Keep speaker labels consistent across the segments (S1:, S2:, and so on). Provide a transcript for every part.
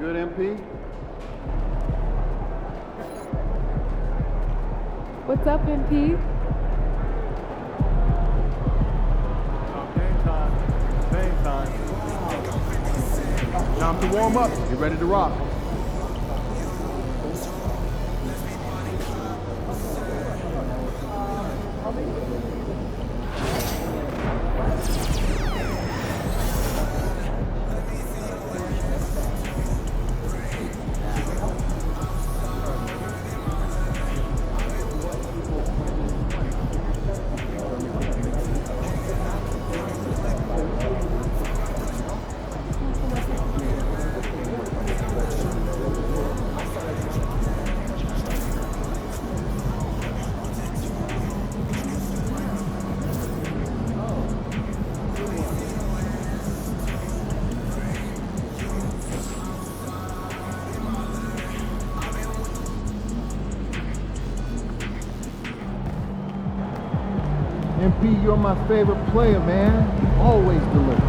S1: good, MP?
S2: What's up, MP?
S1: Game time. Game time. Time to warm up. Get ready to rock. MP, you're my favorite player, man. Always deliver.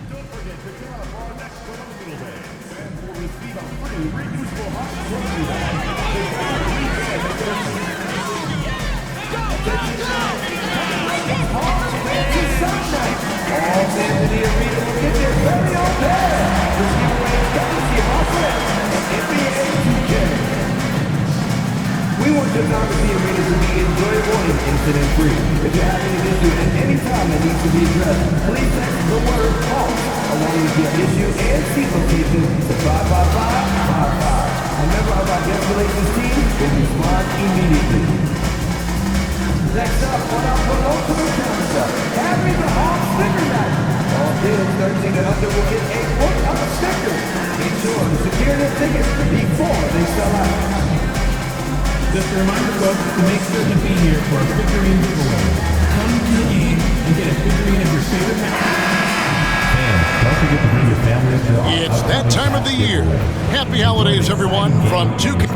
S3: Don't forget to turn off our next promotional day. Fans will receive a free reusable hot trophy bag.
S4: All fans in the arena will get their very own bag. This giveaway is courtesy of our friends at NBA 2K. We want your time at the arena to be enjoyable and incident-free. If you have any issue at any time that needs to be addressed, please text the word HALT along with your issue and seat location to 55555. A member of our guest relations team will respond immediately. Next up on our promotional calendar, Happy the Hawk Sticker Night. All deals 13 and under will get a book of stickers. Be sure to secure their tickets before they sell out.
S5: Just a reminder, folks, to make sure to be here for a figurine giveaway. Come to the game and get a figurine of your favorite and don't forget to bring your family as well.
S6: It's that time of the year. Happy holidays, everyone, from 2K.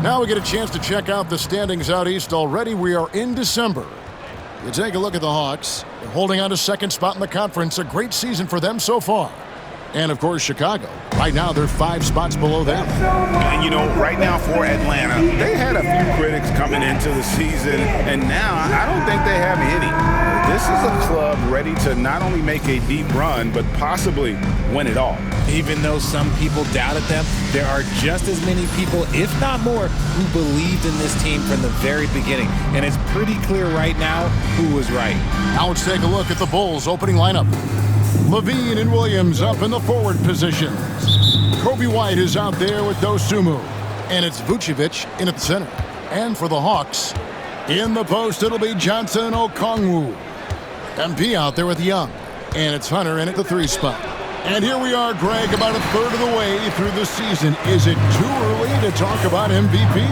S6: Now we get a chance to check out the standings out east already. We are in December. You take a look at the Hawks. They're holding on to second spot in the conference. A great season for them so far. And, of course, Chicago. Right now, they're 5 spots below them.
S7: And, you know, right now for Atlanta, they had a few critics coming into the season, and now I don't think they have any. This is a club ready to not only make a deep run, but possibly win it all.
S8: Even though some people doubted them, there are just as many people, if not more, who believed in this team from the very beginning. And it's pretty clear right now who was right.
S6: Now let's take a look at the Bulls' opening lineup. Levine and Williams up in the forward positions. Kobe White is out there with Dosunmu. And it's Vucevic in at the center. And for the Hawks, in the post, it'll be Johnson Okongwu. MP out there with Young. And it's Hunter in at the 3 spot. And here we are, Greg, about a third of the way through the season. Is it too early to talk about MVP?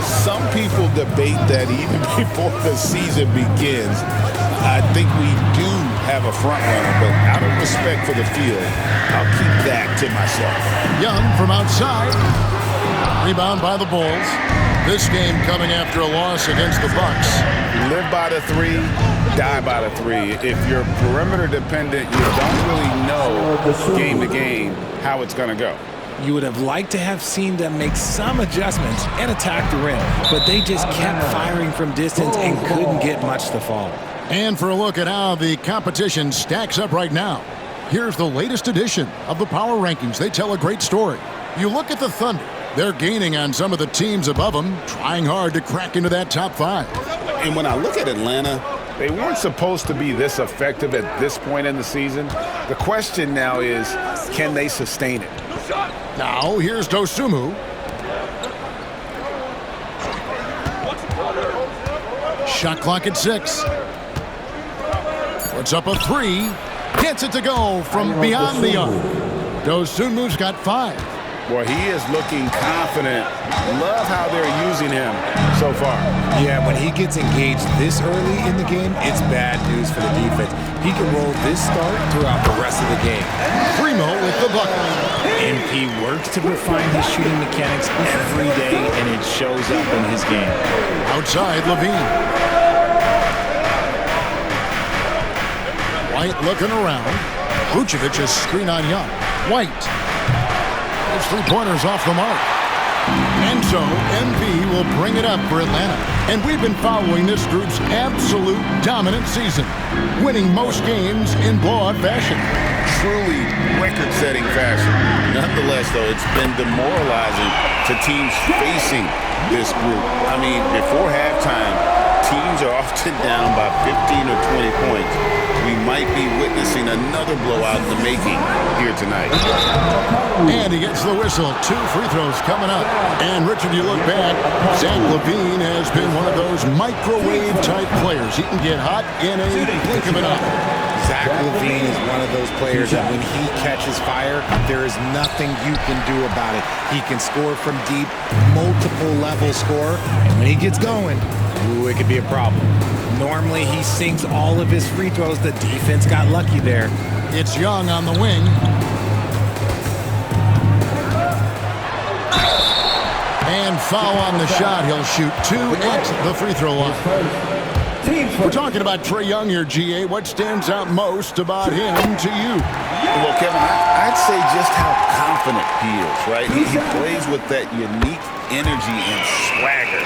S7: Some people debate that even before the season begins. I think we do have a front runner, but out of respect for the field, I'll keep that to myself.
S6: Young from outside. Rebound by the Bulls. This game coming after a loss against the Bucks.
S7: Live by the 3, die by the 3. If you're perimeter dependent, you don't really know game to game how it's going to go.
S8: You would have liked to have seen them make some adjustments and attack the rim, but they just kept firing from distance and couldn't get much to fall.
S6: And for a look at how the competition stacks up right now, here's the latest edition of the Power Rankings. They tell a great story. You look at the Thunder. They're gaining on some of the teams above them, trying hard to crack into that top 5.
S7: And when I look at Atlanta, they weren't supposed to be this effective at this point in the season. The question now is, can they sustain it?
S6: Now, here's Dosunmu. Shot clock at 6. Puts up a 3. Gets it to go from beyond the arc. Dosunmu's got 5.
S7: Well, he is looking confident. Love how they're using him so far.
S8: Yeah, when he gets engaged this early in the game, it's bad news for the defense. he can roll this start throughout the rest of the game.
S6: Primo with the bucket.
S8: MP works to refine his shooting mechanics every day, and it shows up in his game.
S6: Outside, Levine. White looking around. Vucevic is screen on Young. White. His three-pointers off the mark. And so, MP will bring it up for Atlanta. And we've been following this group's absolute dominant season, winning most games in blowout fashion.
S7: Truly record-setting fashion. Nonetheless, though, it's been demoralizing to teams facing this group. I mean, before halftime, teams are often down by 15 or 20 points. We might be witnessing another blowout in the making here tonight.
S6: And he gets the whistle. 2 free throws coming up. And Richard, you look back, Zach Levine has been one of those microwave-type players. He can get hot in a blink of an eye.
S8: Zach Levine is one of those players that when he catches fire, there is nothing you can do about it. He can score from deep, multiple level score, and when he gets going, ooh, it could be a problem. Normally, he sinks all of his free throws. The defense got lucky there.
S6: It's Young on the wing. And foul on the shot. He'll shoot 2 at the free throw line. We're talking about Trae Young here, GA. What stands out most about him to you?
S7: Well, Kevin, I'd say just how confident he is, right? He plays with that unique energy and swagger.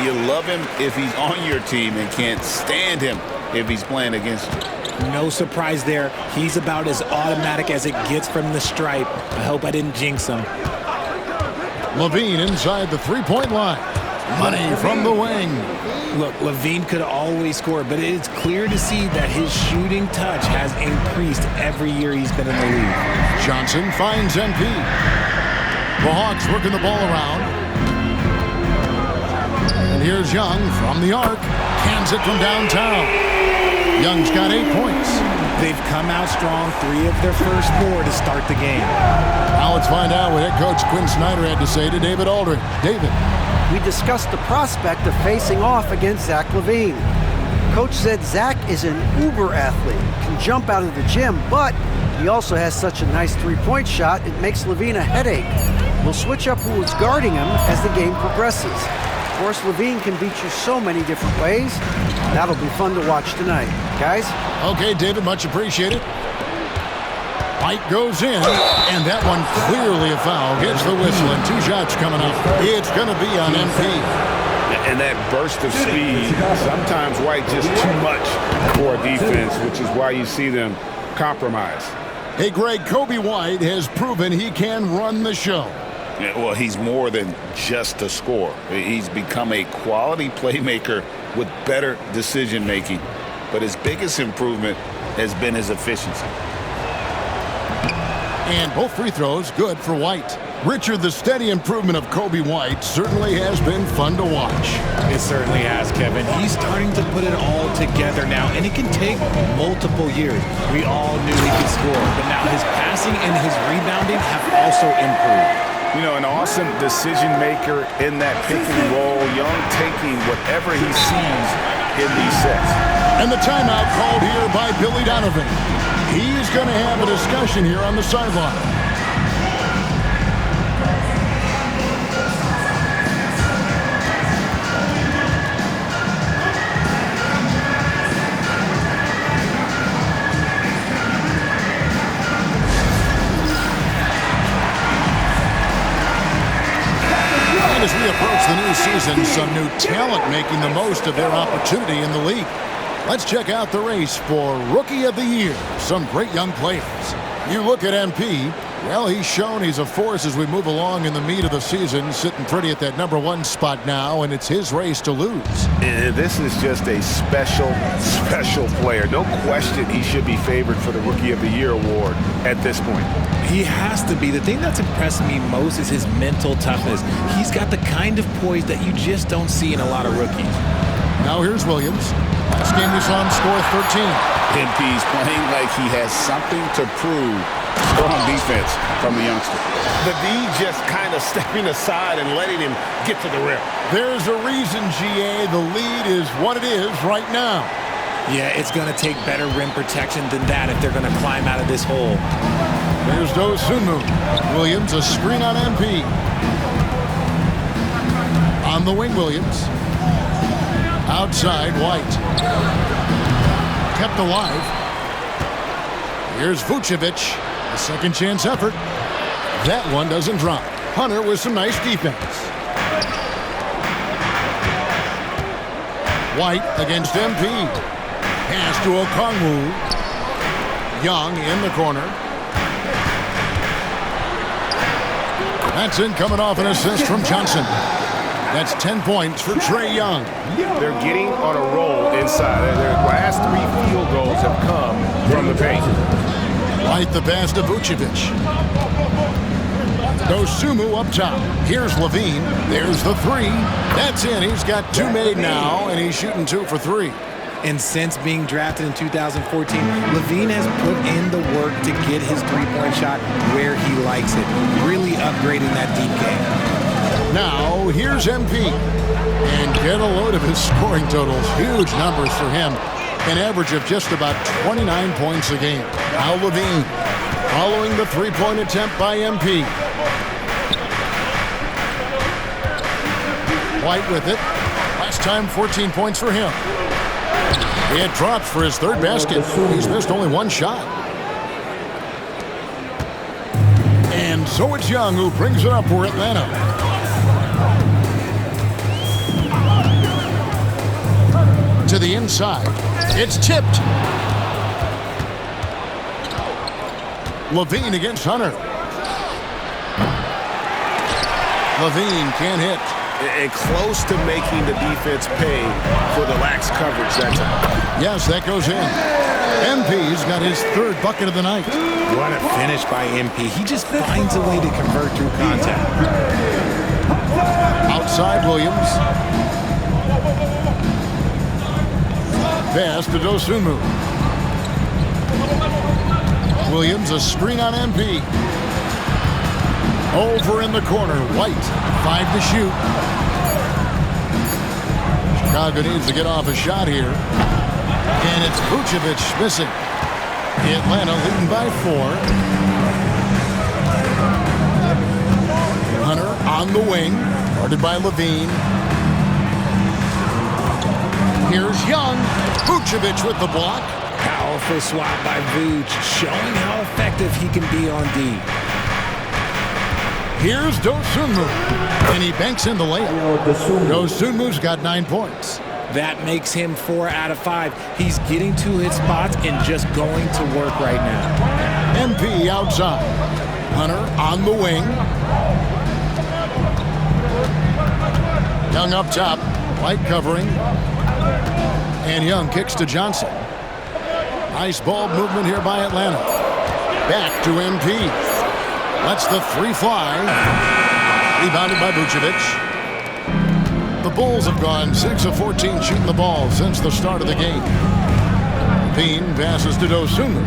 S7: You love him if he's on your team and can't stand him if he's playing against you.
S8: No surprise there. He's about as automatic as it gets from the stripe. I hope I didn't jinx him.
S6: Levine inside the three-point line. Money from the wing.
S8: Look, Levine could always score, but it's clear to see that his shooting touch has increased every year he's been in the league.
S6: Johnson finds MP. The Hawks working the ball around. And here's Young from the arc. Cans it from downtown. Young's got 8 points.
S8: They've come out strong, 3 of their first 4 to start the game.
S6: Now let's find out what head coach Quinn Snyder had to say to David Aldridge. David.
S9: We discussed the prospect of facing off against Zach Levine. Coach said Zach is an uber athlete, can jump out of the gym, but he also has such a nice three-point shot, it makes Levine a headache. We'll switch up who is guarding him as the game progresses. Of course, Levine can beat you so many different ways. That'll be fun to watch tonight. Guys?
S6: Okay, David, much appreciated. White goes in, and that one clearly a foul. Gets the whistle, and 2 shots coming up. It's going to be on MP.
S7: And that burst of speed, sometimes White just too much for a defense, which is why you see them compromise.
S6: Hey, Greg, Kobe White has proven he can run the show.
S7: Yeah, well, he's more than just a scorer. He's become a quality playmaker with better decision-making. But his biggest improvement has been his efficiency.
S6: And both free throws good for White. Richard, the steady improvement of Kobe White certainly has been fun to watch.
S8: It certainly has, Kevin. He's starting to put it all together now, and it can take multiple years. We all knew he could score, but now his passing and his rebounding have also improved.
S7: You know, an awesome decision maker in that pick and roll. Young taking whatever he sees in these sets.
S6: And the timeout called here by Billy Donovan. He's going to have a discussion here on the sideline. And as we approach the new season, some new talent making the most of their opportunity in the league. Let's check out the race for Rookie of the Year. Some great young players. You look at MP, well, he's shown he's a force as we move along in the meat of the season, sitting pretty at that #1 spot now, and it's his race to lose.
S7: This is just a special, special player. No question he should be favored for the Rookie of the Year award at this point.
S8: He has to be. The thing that's impressed me most is his mental toughness. He's got the kind of poise that you just don't see in a lot of rookies.
S6: Now here's Williams. Last game we saw him score 13.
S7: MP's playing like he has something to prove. Strong defense from the youngster. Levine just kind of stepping aside and letting him get to the rim.
S6: There's a reason, GA, the lead is what it is right now.
S8: Yeah, it's going to take better rim protection than that if they're going to climb out of this hole.
S6: There's Dosunmu. Williams, a screen on MP. On the wing, Williams. Outside, White. Kept alive. Here's Vucevic. A second chance effort. That one doesn't drop. Hunter with some nice defense. White against MP. Pass to Okongwu. Young in the corner. That's in, coming off an assist from Johnson. That's 10 points for Trae Young.
S7: They're getting on a roll inside. Their last 3 field goals have come from the paint.
S6: White the pass to Vucevic. Dosunmu up top. Here's Levine. There's the three. That's in. He's got 2 made now, and he's shooting 2 for 3.
S8: And since being drafted in 2014, Levine has put in the work to get his three-point shot where he likes it, really upgrading that deep game.
S6: Now, here's MP. And get a load of his scoring totals. Huge numbers for him. An average of just about 29 points a game. Now Levine, following the three-point attempt by MP. White with it. Last time, 14 points for him. It drops for his third basket. He's missed only 1 shot. And so it's Young who brings it up for Atlanta. To the inside. It's tipped. Levine against Hunter. Levine can't hit.
S7: And close to making the defense pay for the lax coverage that time.
S6: Yes, that goes in. MP's got his 3rd bucket of the night.
S8: What a finish by MP. He just finds a way to convert through contact.
S6: Outside Williams. Pass to Dosunmu. Williams, a screen on MP. Over in the corner, White, 5 to shoot. Chicago needs to get off a shot here. And it's Vucevic missing. Atlanta leading by 4. Hunter on the wing, guarded by Levine. Here's Young. Vucevic with the block.
S8: Powerful swat by Vuce, showing how effective he can be on D.
S6: Here's Dosunmu, and he banks in the layup. Dosunmu's got 9 points.
S8: That makes him 4 out of 5. He's getting to his spots and just going to work right now.
S6: MP outside. Hunter on the wing. Young up top. White covering. And Young kicks to Johnson. Nice ball movement here by Atlanta. Back to MP. Lets the 3 fly. Rebounded by Vucevic. The Bulls have gone 6 of 14 shooting the ball since the start of the game. Levine passes to Dosunmu.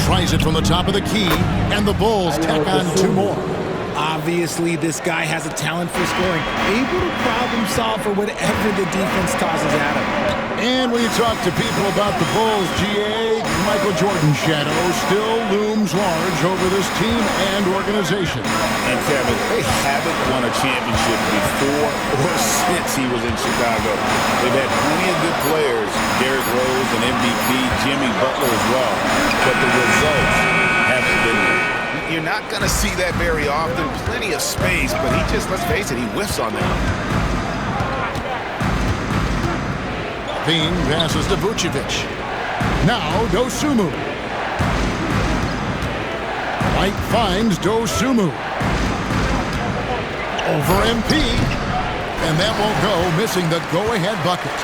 S6: Tries it from the top of the key, and the Bulls tack on 2 more.
S8: Obviously, this guy has a talent for scoring, able to problem solve for whatever the defense tosses at him.
S6: And when you talk to people about the Bulls, GA, Michael Jordan's shadow still looms large over this team and organization.
S7: And Kevin, they haven't won a championship before or since he was in Chicago. They've had plenty of good players, Derrick Rose and MVP, Jimmy Butler as well, but the results haven't been there. You're not going to see that very often. Plenty of space, but he just, let's face it, he whiffs on them.
S6: Levine passes to Vucevic. Now Dosunmu. White finds Dosunmu. Over MP. And that won't go, missing the go-ahead bucket.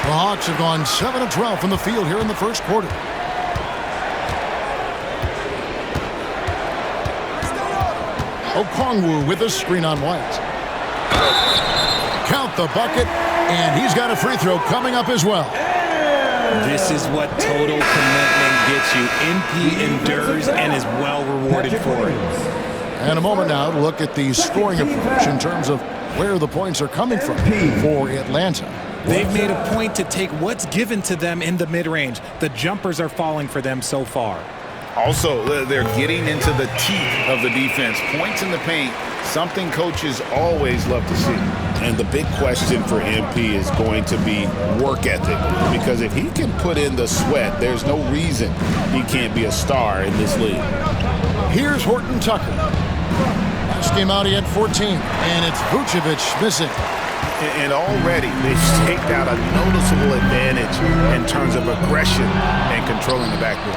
S6: The Hawks have gone 7 of 12 from the field here in the first quarter. Okongwu with a screen on White. Count the bucket, and he's got a free throw coming up as well.
S8: This is what total commitment gets you. MP endures and is well rewarded for it.
S6: And a moment now to look at the scoring approach in terms of where the points are coming from for Atlanta.
S8: They've made a point to take what's given to them in the mid-range. The jumpers are falling for them so far.
S7: Also, they're getting into the teeth of the defense. Points in the paint, something coaches always love to see. And the big question for MP is going to be work ethic. Because if he can put in the sweat, there's no reason he can't be a star in this league.
S6: Here's Horton Tucker. Last game out, he had 14. And it's Vucevic missing.
S7: And already they've staked out a noticeable advantage in terms of aggression and controlling the backcourt.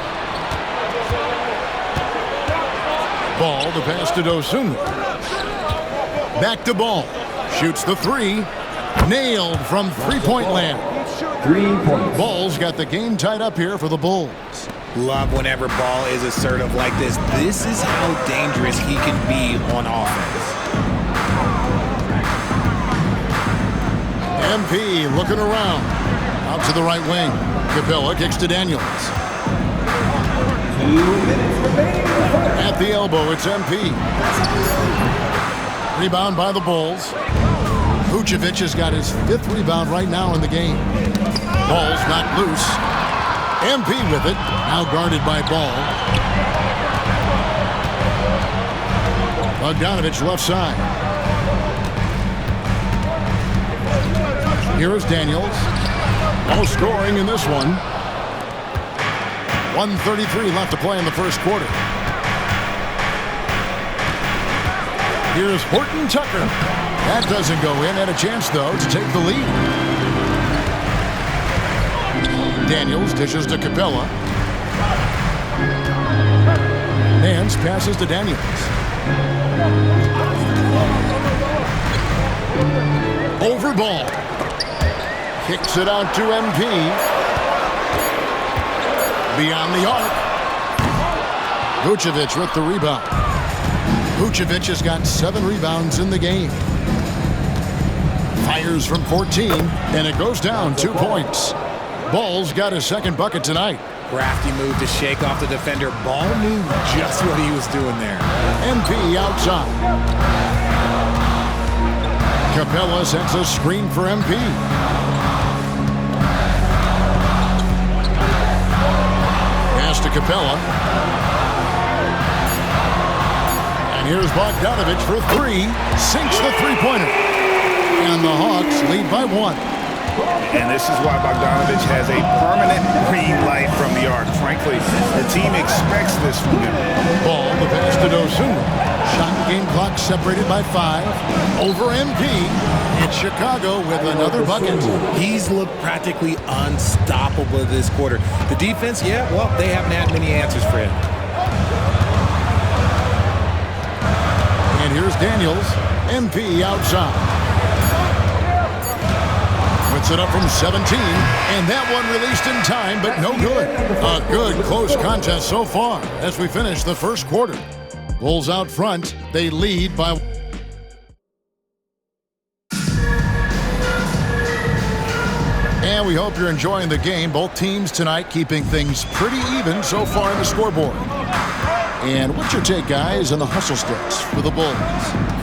S6: Ball, the pass to Dosunmu. Back to Ball. Shoots the three. Nailed from three-point land.
S4: 3 points.
S6: Ball's got the game tied up here for the Bulls.
S8: Love whenever Ball is assertive like this. This is how dangerous he can be on offense.
S6: MP looking around. Out to the right wing. Capella kicks to Daniels.
S4: 2 minutes remaining.
S6: At the elbow, it's MP. Rebound by the Bulls. Vucevic has got his 5th rebound right now in the game. Ball's knocked loose. MP with it. Now guarded by Ball. Bogdanovich left side. Here is Daniels. No scoring in this one. 1:33 left to play in the first quarter. Here's Horton Tucker. That doesn't go in. Had a chance, though, to take the lead. Daniels dishes to Capella. Nance passes to Daniels. Over Ball. Kicks it out to MP. Beyond the arc. Vucevic with the rebound. Vucevic has got 7 rebounds in the game. Fires from 14, and it goes down 2 points. Ball's got his 2nd bucket tonight.
S8: Crafty move to shake off the defender. Ball knew just what he was doing there.
S6: MP outside. Capella sets a screen for MP. Pass to Capella. And here's Bogdanovich for 3. Sinks the three-pointer. And the Hawks lead by 1.
S7: And this is why Bogdanovich has a permanent green light from the arc. Frankly, the team expects this from him.
S6: Ball, the pass to Dosunmu. Shot game clock separated by 5. Over MP. It's Chicago with another bucket.
S8: He's looked practically unstoppable this quarter. The defense, yeah, well, they haven't had many answers for him.
S6: And here's Daniels. MP outside. Puts it up from 17, and that one released in time, but no good. A good close contest so far as we finish the first quarter. Bulls out front. They lead by... And we hope you're enjoying the game. Both teams tonight keeping things pretty even so far in the scoreboard. And what's your take, guys, on the hustle sticks for the Bulls?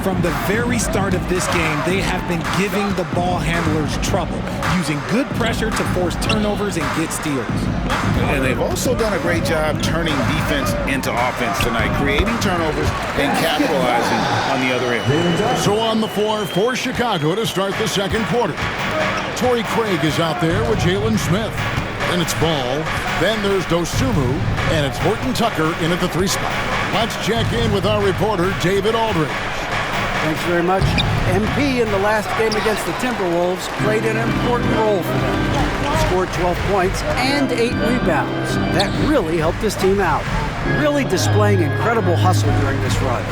S8: From the very start of this game, they have been giving the ball handlers trouble, using good pressure to force turnovers and get steals.
S7: And they've also done a great job turning defense into offense tonight, creating turnovers and capitalizing on the other end.
S6: So on the floor for Chicago to start the second quarter. Torrey Craig is out there with Jalen Smith. Then it's Ball. Then there's Dosunmu. And it's Horton Tucker in at the 3 spot. Let's check in with our reporter, David Aldridge.
S9: Thanks very much. MP in the last game against the Timberwolves played an important role for them. He scored 12 points and 8 rebounds. That really helped his team out. Really displaying incredible hustle during this run.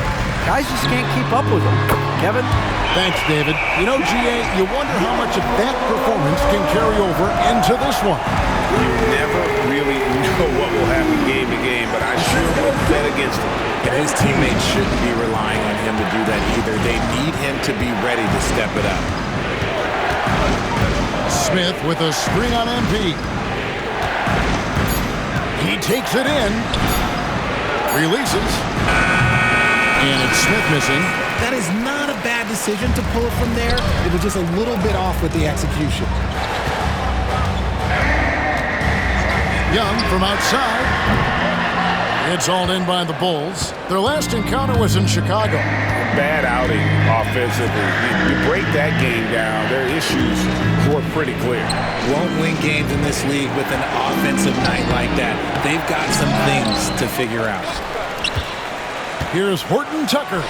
S9: Guys just can't keep up with him. Kevin?
S6: Thanks, David. You know, GA, you wonder how much of that performance can carry over into this one.
S7: You never really know what will happen game to game, but I sure would bet against him.
S8: And his teammates shouldn't be relying on him to do that either. They need him to be ready to step it up.
S6: Smith with a screen on MP. He takes it in. Releases. And it's Smith missing.
S8: That is not a bad decision to pull it from there. It was just a little bit off with the execution.
S6: Young from outside. It's all in by the Bulls. Their last encounter was in Chicago.
S7: Bad outing offensively. You break that game down, their issues were pretty clear.
S8: Won't win games in this league with an offensive night like that. They've got some things to figure out.
S6: Here's Horton Tucker.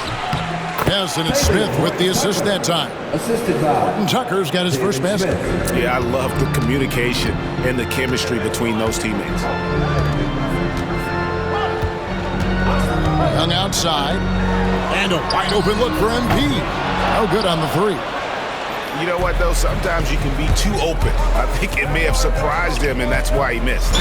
S6: Yes, and it's Smith with the assist that time.
S4: Assisted by
S6: Horton Tucker's got his first basket.
S7: Yeah, I love the communication and the chemistry between those teammates.
S6: Young outside. And a wide open look for MP. No good on the three.
S7: You know what, though? Sometimes you can be too open. I think it may have surprised him, and that's why he missed.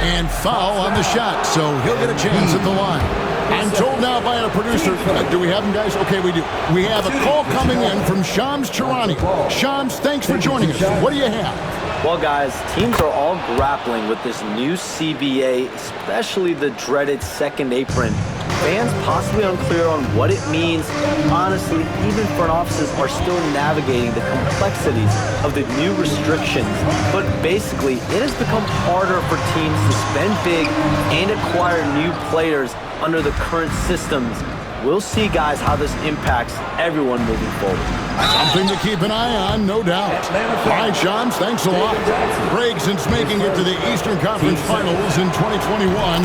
S6: And foul on the shot, so he'll get a chance at the line. I'm told now by our producer, do we have him, guys? Okay, we do. We have a call coming in from Shams Charani. Shams, thanks for joining us. What do you have?
S10: Well, guys, teams are all grappling with this new CBA, especially the dreaded second apron. Fans possibly unclear on what it means. Honestly, even front offices are still navigating the complexities of the new restrictions. But basically, it has become harder for teams to spend big and acquire new players under the current systems. We'll see, guys, how this impacts everyone moving forward.
S6: Something to keep an eye on, no doubt. All right, Shams, thanks a lot. Greg, since making it to the Eastern Conference Finals in 2021,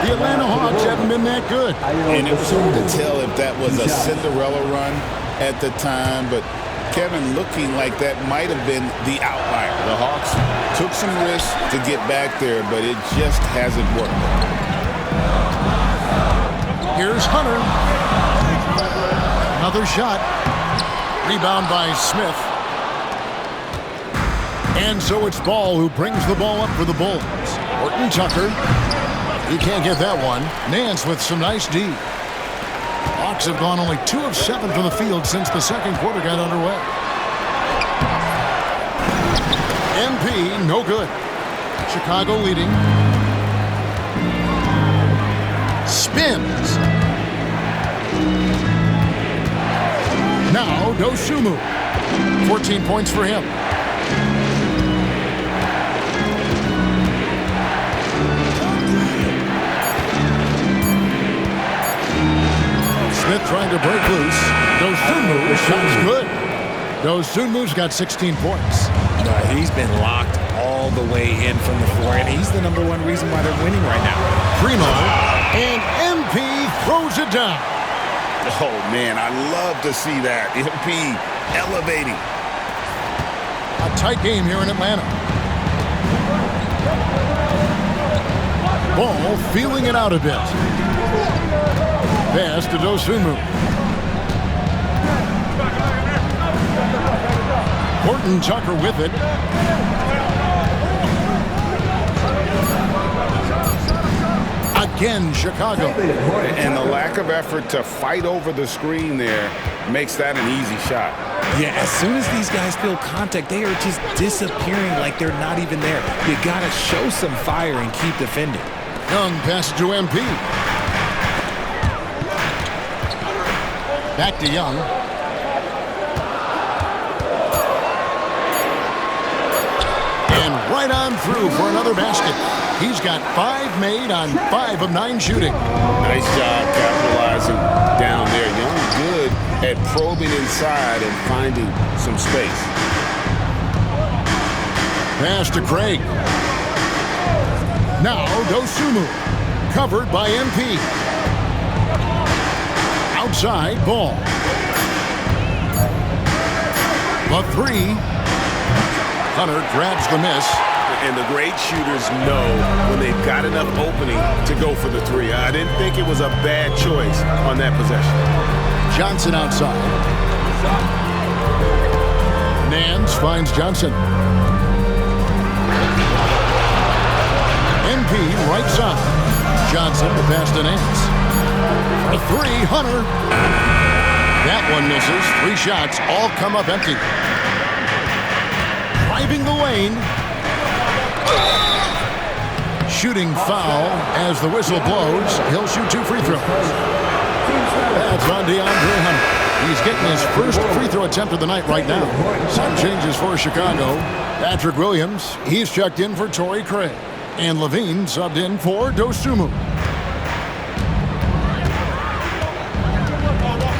S6: the Atlanta Hawks haven't been that good.
S7: And it was hard to tell if that was a Cinderella run at the time, but Kevin looking like that might have been the outlier. The Hawks took some risks to get back there, but it just hasn't worked.
S6: Here's Hunter. Another shot. Rebound by Smith. And so it's Ball who brings the ball up for the Bulls. Horton Tucker. He can't get that one. Nance with some nice D. Hawks have gone only 2 of 7 from the field since the second quarter got underway. MP, no good. Chicago leading. Spins. Now Dosunmu. 14 points for him. Smith trying to break loose. Dosunmu, shot's good. Dosunmu's got 16 points.
S8: He's been locked all the way in from the floor, and he's the #1 reason why they're winning right now.
S6: Primo, and MP throws it down.
S7: Oh, man, I love to see that. MP elevating.
S6: A tight game here in Atlanta. Ball feeling it out a bit. Pass to Dosunmu. Horton Tucker with it. Again, Chicago.
S7: And the lack of effort to fight over the screen there makes that an easy shot.
S8: Yeah, as soon as these guys feel contact, they are just disappearing like they're not even there. You gotta show some fire and keep defending.
S6: Young pass to MP. Back to Young. And right on through for another basket. He's got 5 made on 5 of 9 shooting.
S7: Nice job capitalizing down there. Young good at probing inside and finding some space.
S6: Pass to Craig. Now Dosunmu. Covered by MP. Outside Ball. The 3. Hunter grabs the miss.
S7: And the great shooters know when they've got enough opening to go for the 3. I didn't think it was a bad choice on that possession.
S6: Johnson outside. Nance finds Johnson. MP right side. Johnson the pass to Nance. For 3, Hunter. That one misses. 3 shots all come up empty. Driving the lane. Shooting foul as the whistle blows. He'll shoot 2 free throws. That's on DeAndre Hunter. He's getting his first free throw attempt of the night right now. Some changes for Chicago. Patrick Williams, he's checked in for Torrey Craig. And Levine subbed in for Dosumu.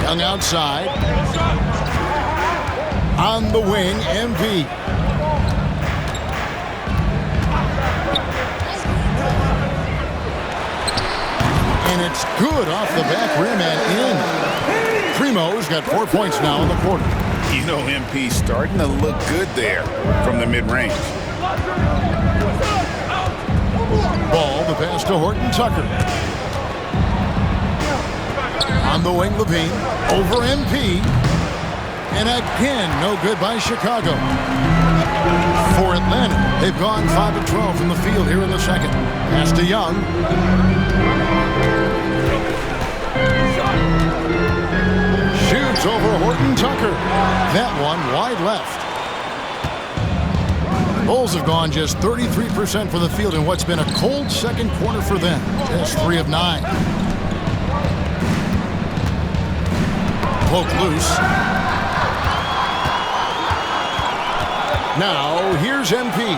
S6: Young outside. On the wing, MP. And it's good off the back rim and in. Primo's got 4 points now in the quarter.
S7: You know, MP starting to look good there from the mid-range.
S6: Ball, the pass to Horton Tucker. On the wing, Levine. Over MP. And again, no good by Chicago. For Atlanta, they've gone 5 of 12 from the field here in the second. Pass to Young. Shoots over Horton Tucker. That one wide left. Bulls have gone just 33% from the field in what's been a cold second quarter for them. Just 3 of 9. Poke loose. Now, here's MP.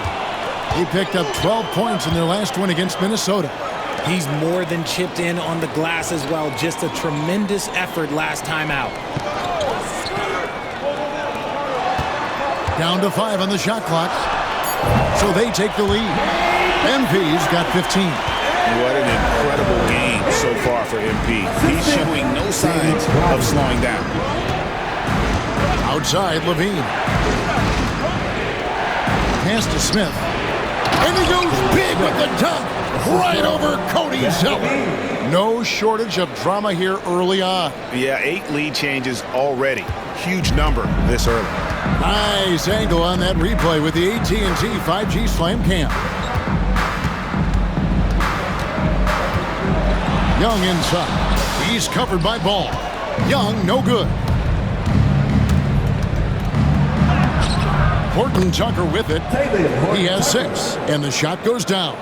S6: He picked up 12 points in their last win against Minnesota.
S5: He's more than chipped in on the glass as well. Just a tremendous effort last time out.
S6: Down to 5 on the shot clock. So they take the lead. MP's got 15.
S7: What an incredible game so far for MP. He's showing no signs of slowing down.
S6: Outside, Levine. Pass to Smith. And he goes big with the dunk. Right over Cody Zeller. No shortage of drama here early on.
S7: Yeah, 8 lead changes already. Huge number this early.
S6: Nice angle on that replay with the AT&T 5G Slam Cam. Young inside. He's covered by Ball. Young, no good. Horton Tucker with it. He has 6, and the shot goes down.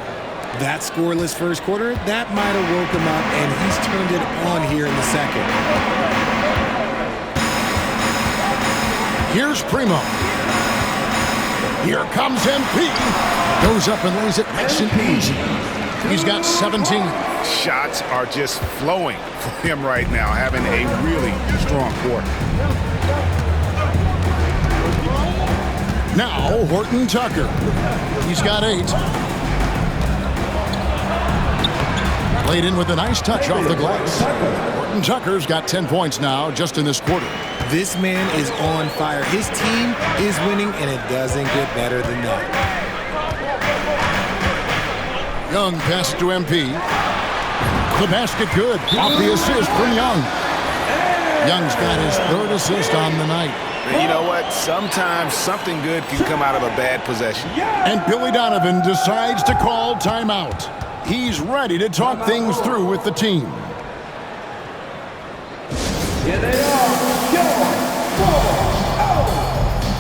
S5: That scoreless first quarter, that might have woke him up, and he's turned it on here in the second.
S6: Here's Primo. Here comes MP. Goes up and lays it nice and easy. He's got 17.
S7: Shots are just flowing for him right now, having a really strong quarter.
S6: Now, Horton Tucker. He's got 8. Laid in with a nice touch off the glass. Horton Tucker's got 10 points now just in this quarter.
S5: This man is on fire. His team is winning, and it doesn't get better than that.
S6: Young pass to MP. The basket good. Off the assist from Young. Young's got his 3rd assist on the night.
S7: You know what? Sometimes something good can come out of a bad possession.
S6: And Billy Donovan decides to call timeout. He's ready to talk things through with the team.
S4: Here they are.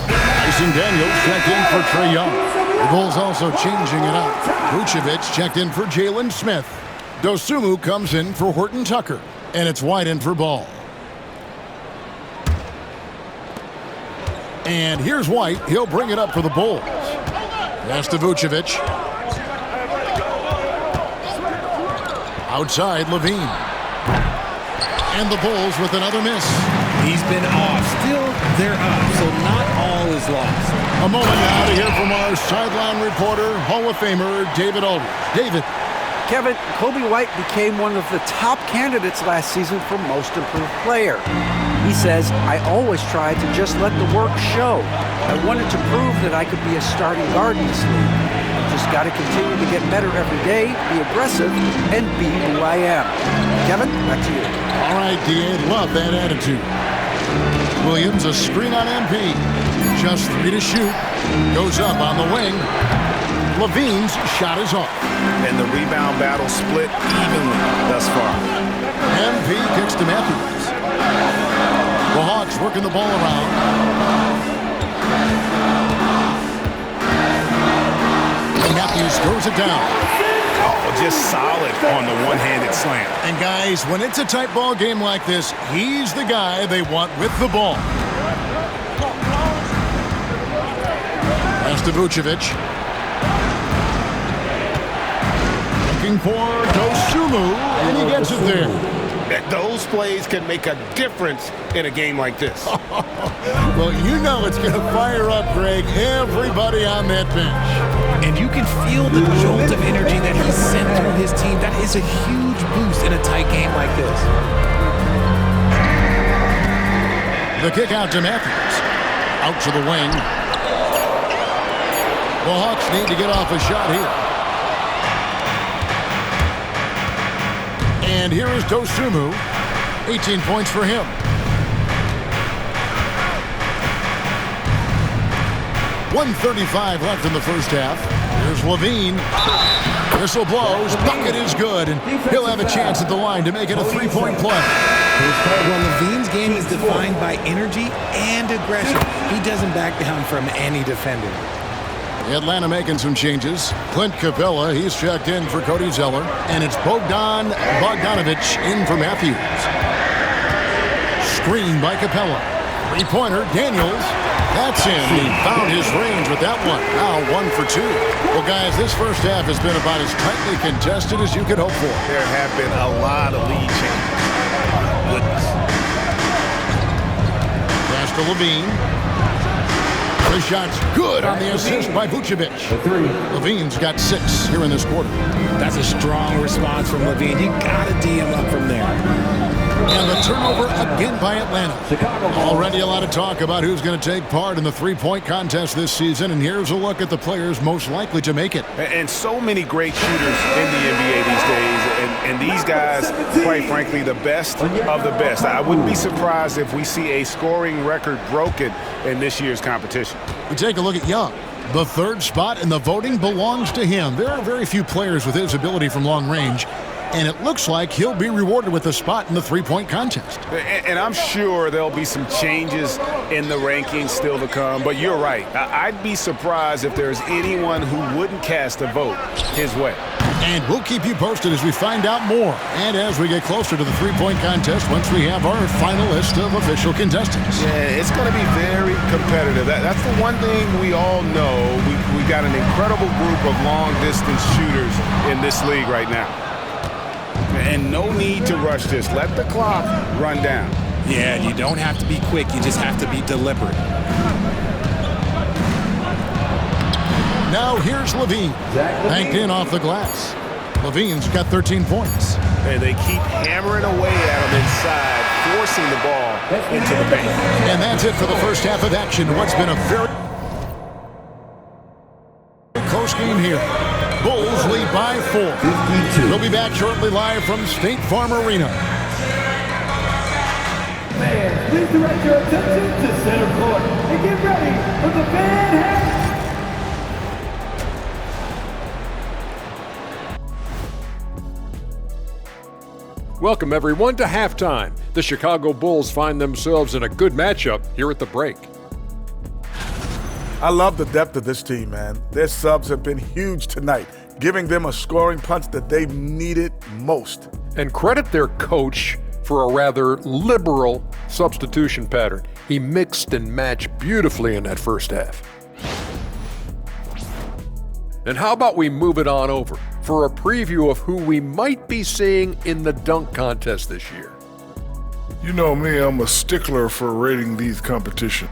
S6: Tyson Daniels checked in for Trae Young. The Bulls also changing it up. Vucevic checked in for Jalen Smith. Dosumu comes in for Horton Tucker. And it's White in for Ball. And here's White. He'll bring it up for the Bulls. Pass to Vucevic. Outside, Levine. And the Bulls with another miss.
S5: He's been off. Still, they're up, so not all is lost.
S6: A moment now to hear from our sideline reporter, Hall of Famer David Aldridge. David.
S9: Kevin, Kobe White became one of the top candidates last season for Most Improved Player. He says, I always tried to just let the work show. I wanted to prove that I could be a starting guard in this league. Just got to continue to get better every day, be aggressive, and be who I am. Kevin, back to you.
S6: All right, D.A., love that attitude. Williams, a screen on MP. Just 3 to shoot. Goes up on the wing. Levine's shot is off.
S7: And the rebound battle split evenly thus far.
S6: MP kicks to Matthews. The Hawks working the ball around. And Matthews throws it down.
S7: Oh, just solid on the one-handed slam.
S6: And guys, when it's a tight ball game like this, he's the guy they want with the ball. Pass to Vucevic. looking for Dosumu, and he gets it there.
S7: Those plays can make a difference in a game like this.
S6: Well, you know it's going to fire up, Greg, everybody on that bench.
S8: And you can feel the jolt of energy that he sent through his team. That is a huge boost in a tight game like this.
S6: The kick out to Matthews. Out to the wing. The Hawks need to get off a shot here. And here is Dosumu. 18 points for him. 1:35 left in the first half. Here's Levine. Whistle blows. Bucket is good. And he'll have a chance at the line to make it a three-point play.
S8: Well, Levine's game is defined by energy and aggression. He doesn't back down from any defender.
S6: Atlanta making some changes. Clint Capella, he's checked in for Cody Zeller. And it's Bogdanovich in for Matthews. Screen by Capella. Three-pointer, Daniels. That's in. He found his range with that one. Now 1 for 2. Well, guys, this first half has been about as tightly contested as you could hope for.
S7: There have been a lot of lead changes. Goodness.
S6: Pass to Levine. The shot's good on the assist by Vucevic. Levine's got 6 here in this quarter.
S8: That's a strong response from Levine. You got to D him up from there.
S6: And the turnover again by Atlanta. Already a lot of talk about who's going to take part in the three-point contest this season, and here's a look at the players most likely to make it.
S7: And so many great shooters in the NBA these days, and these guys, quite frankly, the best of the best. I wouldn't be surprised if we see a scoring record broken in this year's competition.
S6: We take a look at Young. The third spot in the voting belongs to him. There are very few players with his ability from long range, and it looks like he'll be rewarded with a spot in the three-point contest.
S7: And I'm sure there'll be some changes in the rankings still to come, but you're right. I'd be surprised if there's anyone who wouldn't cast a vote his way.
S6: And we'll keep you posted as we find out more and as we get closer to the three-point contest once we have our final list of official contestants.
S7: Yeah, it's going to be very competitive. That's the one thing we all know. We got an incredible group of long-distance shooters in this league right now. And no need to rush this. Let the clock run down.
S8: Yeah, you don't have to be quick. You just have to be deliberate.
S6: Now here's Levine. Banked in off the glass. Levine's got 13 points.
S7: And they keep hammering away at him inside, forcing the ball into the paint.
S6: And that's it for the first half of action. What's been a very close game here. Bulls lead by 4. We'll be back shortly live from State Farm Arena.
S11: Fans, please direct your attention to center court and get ready for the fan half.
S12: Welcome, everyone, to halftime. The Chicago Bulls find themselves in a good matchup here at the break.
S13: I love the depth of this team, man. Their subs have been huge tonight, giving them a scoring punch that they've needed most.
S12: And credit their coach for a rather liberal substitution pattern. He mixed and matched beautifully in that first half. And how about we move it on over for a preview of who we might be seeing in the dunk contest this year.
S14: You know me, I'm a stickler for rating these competitions.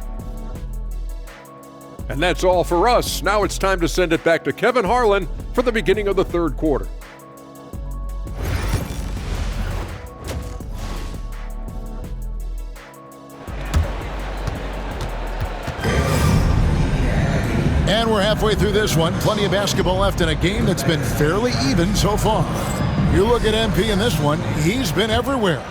S12: And that's all for us. Now it's time to send it back to Kevin Harlan for the beginning of the third quarter.
S6: And we're halfway through this one. Plenty of basketball left in a game that's been fairly even so far. You look at MP in this one, he's been everywhere.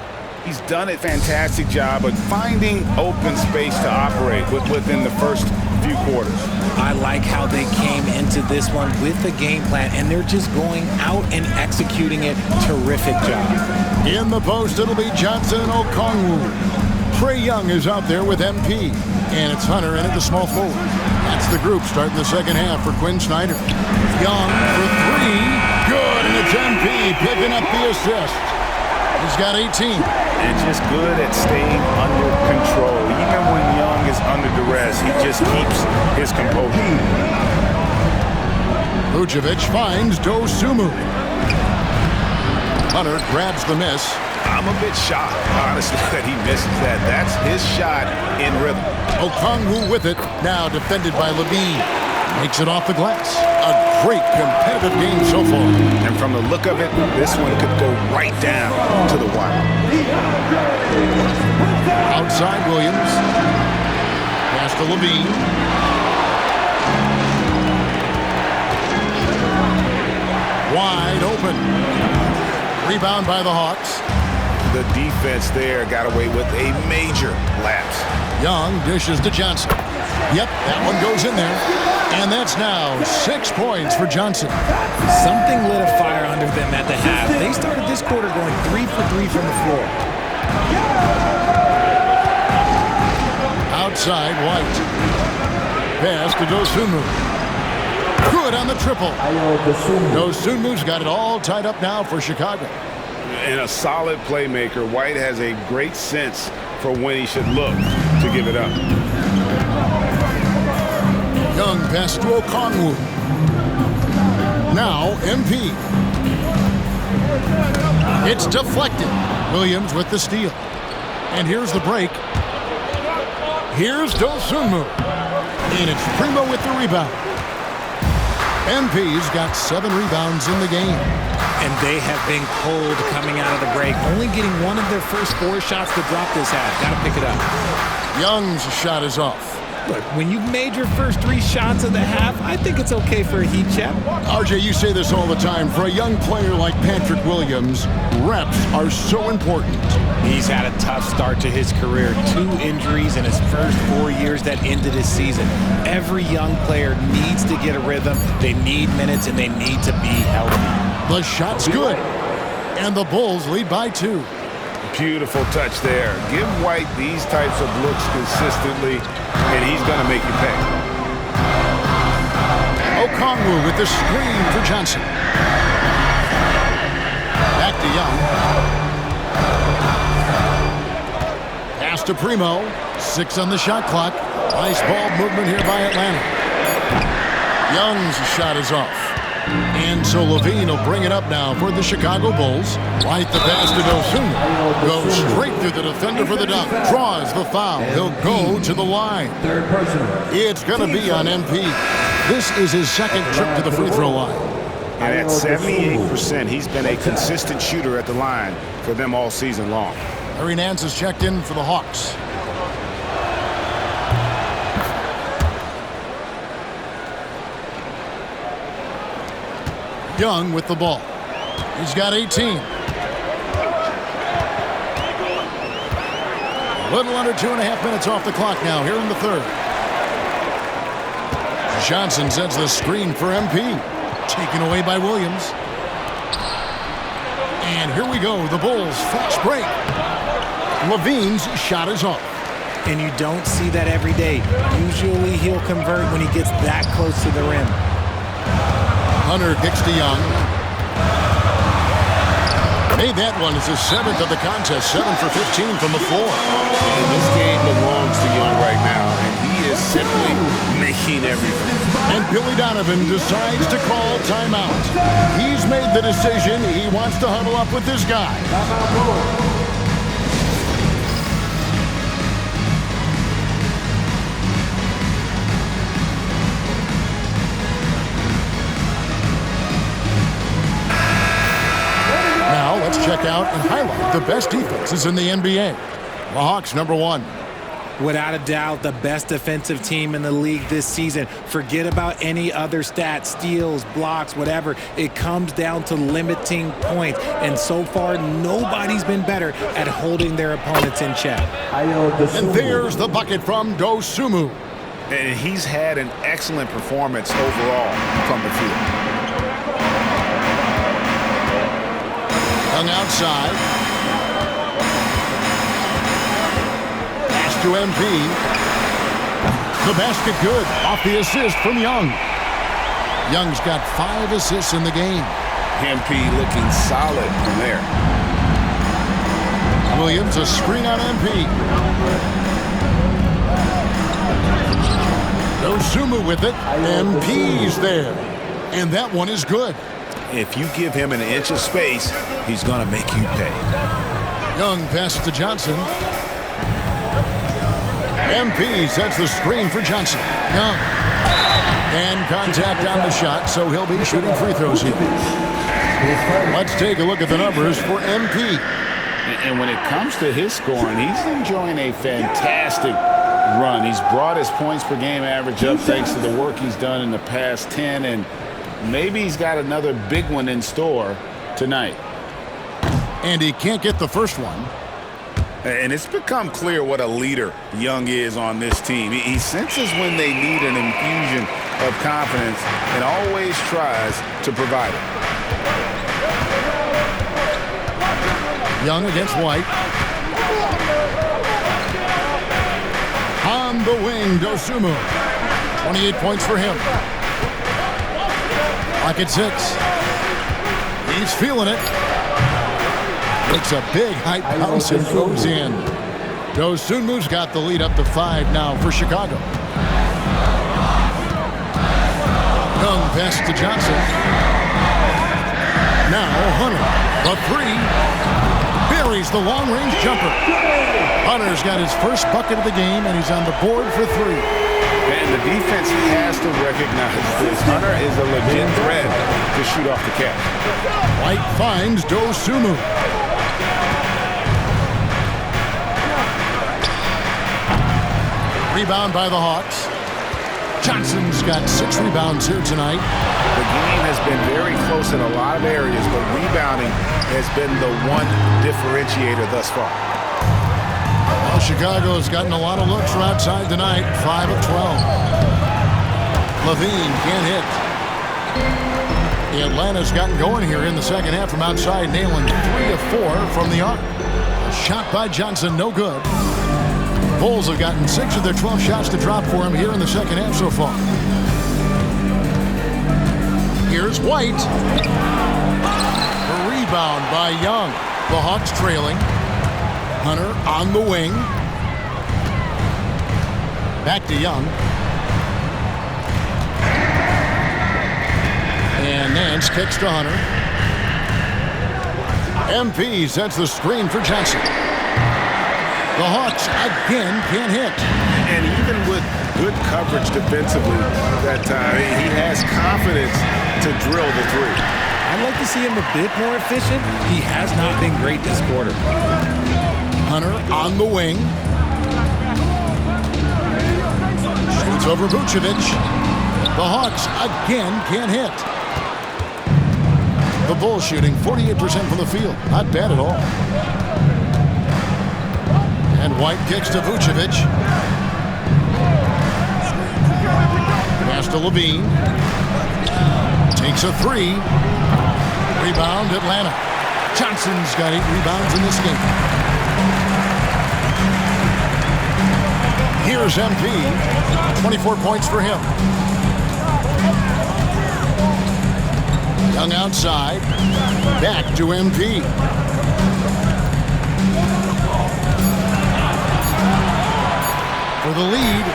S7: He's done a fantastic job of finding open space to operate within the first few quarters.
S8: I like how they came into this one with a game plan, and they're just going out and executing it. Terrific job.
S6: In the post, it'll be Johnson and Okongwu. Trae Young is out there with MP, and it's Hunter in at the small forward. That's the group starting the second half for Quinn Snyder. Young for 3, good, and it's MP picking up the assist. He's got 18.
S7: And just good at staying under control. Even when Young is under duress, he just keeps his composure.
S6: Vucevic finds Dosumu. Hunter grabs the miss.
S7: I'm a bit shocked, honestly, that he misses that. That's his shot in rhythm.
S6: Okongwu with it, now defended by Levine. Makes it off the glass. A great competitive game so far.
S7: And from the look of it, this one could go right down to the wire.
S6: Outside Williams. Pass to Levine. Wide open. Rebound by the Hawks.
S7: The defense there got away with a major lapse.
S6: Young dishes to Johnson. Yep, that one goes in there. And that's now 6 points for Johnson.
S15: Something lit a fire under them at the half. They started this quarter going 3 for 3 from the floor.
S6: Outside, White. Pass to Dosunmu. Good on the triple. Dosunmu's got it all tied up now for Chicago.
S7: And a solid playmaker, White has a great sense for when he should look to give it up.
S6: Young pass to Okongwu. Now MP. It's deflected. Williams with the steal. And here's the break. Here's Dosunmu. And it's Primo with the rebound. MP's got 7 rebounds in the game.
S15: And they have been cold coming out of the break, only getting one of their first 4 shots to drop this half. Got to pick it up.
S6: Young's shot is off.
S15: Look, when you've made your first 3 shots of the half, I think it's okay for a heat check.
S6: RJ, you say this all the time. For a young player like Patrick Williams, reps are so important.
S15: He's had a tough start to his career. 2 injuries in his first 4 years that ended his season. Every young player needs to get a rhythm. They need minutes, and they need to be healthy.
S6: The shot's good. And the Bulls lead by 2.
S7: Beautiful touch there. Give White these types of looks consistently, and he's going to make you pay.
S6: Okongwu with the screen for Johnson. Back to Young. Pass to Primo. 6 on the shot clock. Nice ball movement here by Atlanta. Young's shot is off. And so Levine will bring it up now for the Chicago Bulls. White the pass to Dosunmu. Goes straight through the defender for the dunk. Draws the foul. He'll go to the line.
S11: Third personal.
S6: It's going to be on MP. This is his second trip to the free throw line.
S7: And at 78%, he's been a consistent shooter at the line for them all season long.
S6: Larry Nance has checked in for the Hawks. Young with the ball. He's got 18. A little under 2.5 minutes off the clock now here in the third. Johnson sends the screen for MP. Taken away by Williams. And here we go. The Bulls fast break. Levine's shot is off.
S15: And you don't see that every day. Usually he'll convert when he gets that close to the rim.
S6: Hunter kicks to Young. Made that one. It's his 7th of the contest. 7 for 15 from the floor.
S7: And this game belongs to Young right now, and he is simply making everything.
S6: And Billy Donovan decides to call timeout. He's made the decision. He wants to huddle up with this guy. Now let's check out and highlight the best defenses in the NBA. The Hawks, number 1.
S15: Without a doubt, the best defensive team in the league this season. Forget about any other stats, steals, blocks, whatever. It comes down to limiting points. And so far, nobody's been better at holding their opponents in check.
S6: And there's the bucket from Dosunmu.
S7: And he's had an excellent performance overall from the field.
S6: Young outside. Pass to MP. The basket good. Off the assist from Young. Young's got 5 assists in the game.
S7: MP looking solid from there.
S6: Williams, a screen on MP. Dosunmu with it. MP's there. And that one is good.
S7: If you give him an inch of space, he's going to make you pay.
S6: Young passes to Johnson. MP sets the screen for Johnson. Young. And contact on the shot, so he'll be shooting free throws here. Let's take a look at the numbers for MP.
S7: And when it comes to his scoring, he's enjoying a fantastic run. He's brought his points per game average up thanks to the work he's done in the past 10, and maybe he's got another big one in store tonight.
S6: And he can't get the first one.
S7: And it's become clear what a leader Young is on this team. He senses when they need an infusion of confidence and always tries to provide it.
S6: Young against White. On the wing, Dosunmu. 28 points for him. Lock at 6. He's feeling it. Makes a big high bounce and goes in. Dosunmu's got the lead up to 5 now for Chicago. Young pass to Johnson. Now Hunter. The 3. Buries the long-range jumper. Hunter's got his first bucket of the game, and he's on the board for 3.
S7: And the defense has to recognize this. Hunter is a legit threat to shoot off the catch.
S6: White finds Dosunmu. Rebound by the Hawks. Johnson's got 6 rebounds here tonight.
S7: The game has been very close in a lot of areas, but rebounding has been the one differentiator thus far.
S6: Well, Chicago has gotten a lot of looks from outside tonight. 5 of 12. Levine can't hit. Atlanta's gotten going here in the second half from outside, nailing 3 of 4 from the arc. A shot by Johnson, no good. Bulls have gotten 6 of their 12 shots to drop for him here in the second half so far. Here's White. A rebound by Young. The Hawks trailing. Hunter on the wing. Back to Young. And Nance kicks to Hunter. MP sets the screen for Johnson. The Hawks again can't hit.
S7: And even with good coverage defensively that time, he has confidence to drill the 3.
S15: I'd like to see him a bit more efficient. He has not been great this quarter.
S6: Hunter on the wing. Shoots over Vucevic. The Hawks again can't hit. The Bulls shooting 48% from the field. Not bad at all. And White kicks to Vucevic. Pass to Levine. Takes a 3. Rebound Atlanta. Johnson's got 8 rebounds in this game. Here's MP. 24 points for him. Young outside. Back to MP. For the lead.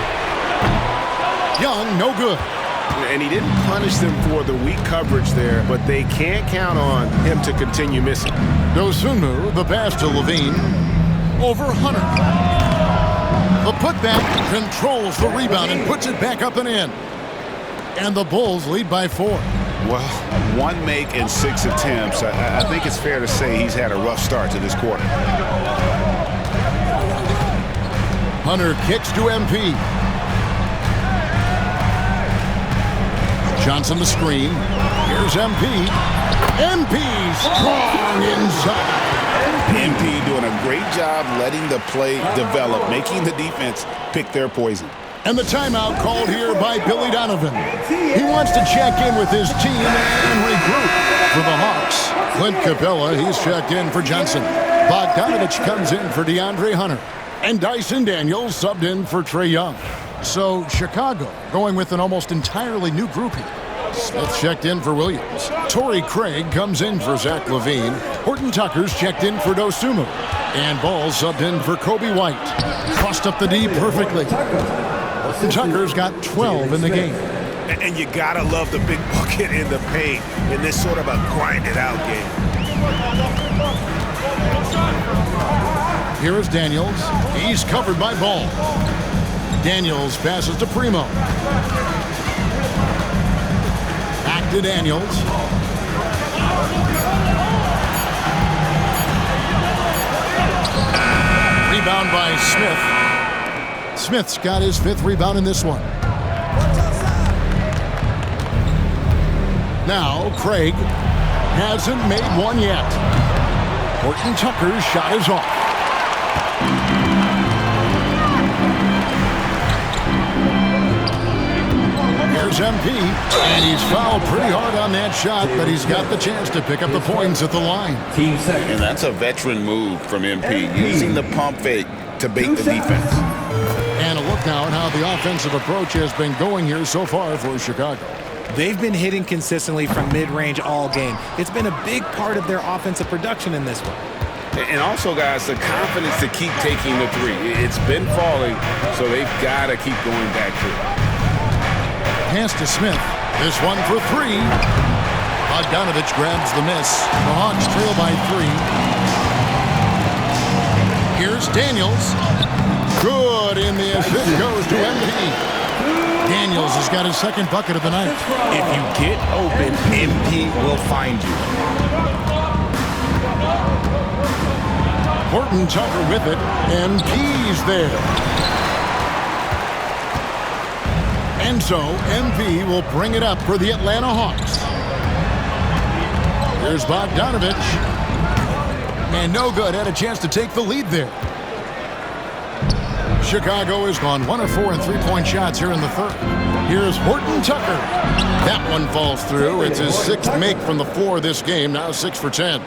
S6: Young, no good.
S7: And he didn't punish them for the weak coverage there, but they can't count on him to continue missing.
S6: Dosunmu, the pass to Levine. Over Hunter. The putback controls the rebound and puts it back up and in. And the Bulls lead by 4.
S7: Well, 1 make and 6 attempts. I think it's fair to say he's had a rough start to this quarter.
S6: Hunter kicks to MP. Johnson the screen. Here's MP. MP strong inside.
S7: MP doing a great job letting the play develop, making the defense pick their poison.
S6: And the timeout called here by Billy Donovan. He wants to check in with his team and regroup. For the Hawks, Clint Capella, he's checked in for Johnson. Bogdanovich comes in for DeAndre Hunter. And Dyson Daniels subbed in for Trae Young. So Chicago going with an almost entirely new group here. Smith checked in for Williams. Torrey Craig comes in for Zach Levine. Horton Tucker's checked in for Dosunmu. And Ball subbed in for Kobe White. Crossed up the D perfectly. Horton Tucker's got 12 in the game.
S7: And you gotta love the big bucket in the paint in this sort of a grinded-out game.
S6: Here is Daniels. He's covered by Ball. Daniels passes to Primo. Back to Daniels. Rebound by Smith. Smith's got his 5th rebound in this one. Now Craig hasn't made one yet. Horton Tucker's shot is off. Here's MP, and he's fouled pretty hard on that shot, but he's got the chance to pick up the points at the line.
S7: And that's a veteran move from MP, using the pump fake to bait the defense.
S6: And a look now at how the offensive approach has been going here so far for Chicago.
S15: They've been hitting consistently from mid-range all game. It's been a big part of their offensive production in this one.
S7: And also, guys, the confidence to keep taking the three. It's been falling, so they've got to keep going back to it.
S6: Pass to Smith. This one for 3. Bogdanovich grabs the miss. The Hawks trail by 3. Here's Daniels. Good, and the assist goes to MP. Daniels has got his 2nd bucket of the night.
S7: If you get open, MP will find you.
S6: Horton Tucker with it. MP's there. And so, MP will bring it up for the Atlanta Hawks. Here's Bogdanovich. And no good, had a chance to take the lead there. Chicago has gone 1 of 4 in 3-point shots here in the 3rd. Here's Horton Tucker. That one falls through. It's his 6th make from the floor this game, now 6 for 10.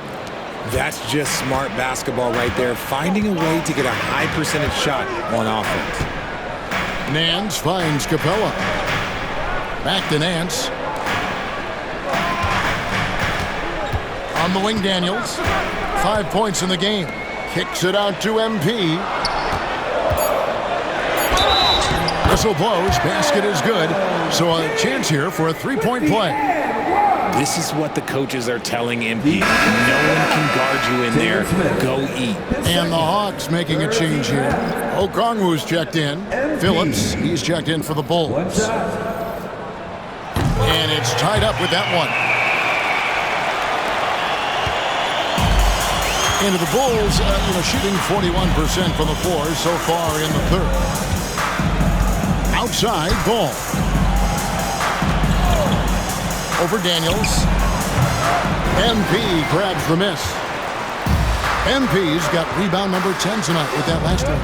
S15: That's just smart basketball right there, finding a way to get a high percentage shot on offense.
S6: Nance finds Capella. Back to Nance. On the wing, Daniels. 5 points in the game. Kicks it out to MP. Whistle blows. Basket is good. So a chance here for a 3-point play.
S15: This is what the coaches are telling MP. No one can guard you in there. Go eat.
S6: And the Hawks making a change here. Okongwu's checked in. Phillips, he's checked in for the Bulls. And it's tied up with that one. Into the Bulls, shooting 41% from the floor so far in the 3rd. Outside, Ball. Over Daniels. MP grabs the miss. MP's got rebound number 10 tonight with that last one.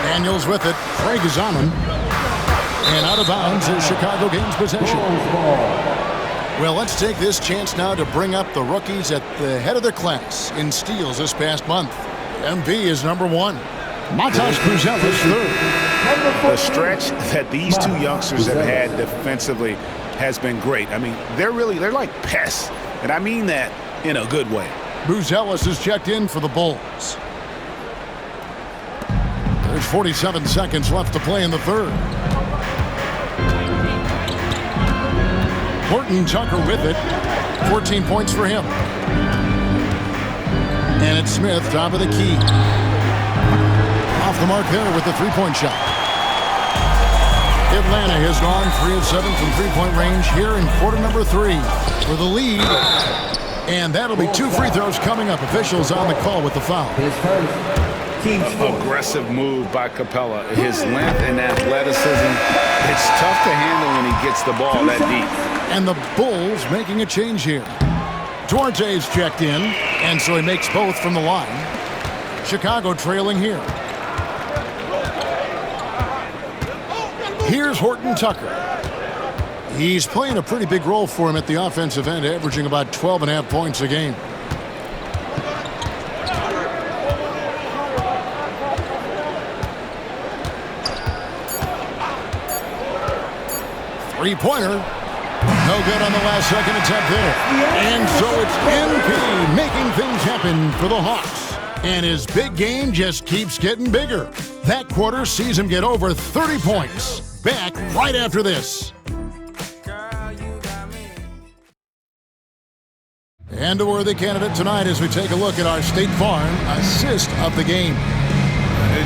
S6: Daniels with it. Craig is on him. And out of bounds as Chicago gains possession. Well, let's take this chance now to bring up the rookies at the head of their class in steals this past month. MP is number 1. Matas Buzelis is 3rd.
S7: The stretch that these two youngsters have had defensively has been great. I mean, they're like pests. And I mean that in a good way.
S6: Buzelis is checked in for the Bulls. There's 47 seconds left to play in the 3rd. Horton Tucker with it. 14 points for him. And it's Smith, top of the key. Off the mark there with the 3-point shot. Atlanta has gone 3 of 7 from 3-point range here in quarter number 3 for the lead. And that'll be 2 free throws coming up. Officials on the call with the foul.
S7: Aggressive move by Capella. His length and athleticism, it's tough to handle when he gets the ball that deep.
S6: And the Bulls making a change here. Duarte's checked in, and so he makes both from the line. Chicago trailing here. Here's Horton Tucker. He's playing a pretty big role for him at the offensive end, averaging about 12.5 points a game. Three-pointer. No good on the last second attempt there. And so it's MP making things happen for the Hawks. And his big game just keeps getting bigger. That quarter sees him get over 30 points. Back right after this. And a worthy candidate tonight as we take a look at our State Farm assist of the game.